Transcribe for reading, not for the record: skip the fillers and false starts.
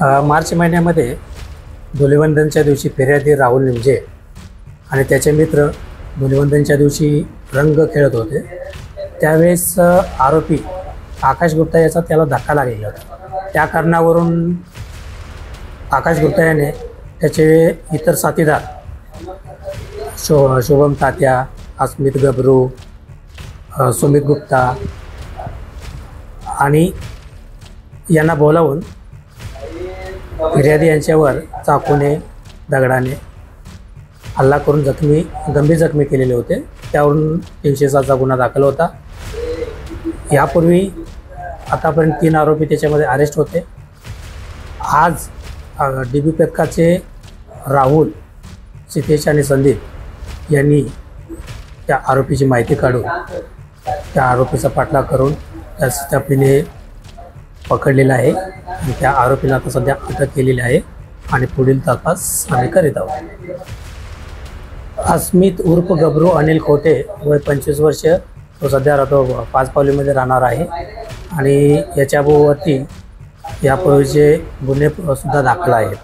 मार्च महिन्यामध्ये धुलिवंदनच्या दिवशी फिर्यादी राहुल निमजे आणि त्याचे मित्र धुलिवंदनच्या दिवशी रंग खेळत होते। त्यावेळेस आरोपी आकाश गुप्ता याचा त्याला धक्का लागलेला होता। त्या कारणावरून आकाश गुप्ता याने त्याचे इतर साथीदार शुभम तात्या, अस्मित गबरू, सुमित गुप्ता आणि यांना बोलावून फिर्यादी यांच्यावर चाकूने दगडाने हल्ला करून गंभीर जखमी केलेले होते। त्यावरून 307चा गुन्हा दाखल होता। यापूर्वी आतापर्यंत 3 आरोपी त्याच्यामध्ये अरेस्ट होते। आज DB पथकाचे राहुल, सितेश आणि संदीप यांनी त्या आरोपीची माहिती काढून त्या आरोपीचा पाठलाग करून त्यास तातडीने पकडलेला आहे आणि त्या आरोपीला आता सध्या अटक केलेली आहे आणि पुढील तपास आम्ही करीत आहोत। अस्मित उर्फ गबरू अनिल खोटे, वय 25 वर्ष, तो सध्या राहतो 5 पावलीमध्ये राहणार आहे आणि याच्यावरती यापूर्वीचे गुन्हे सुद्धा दाखल आहेत।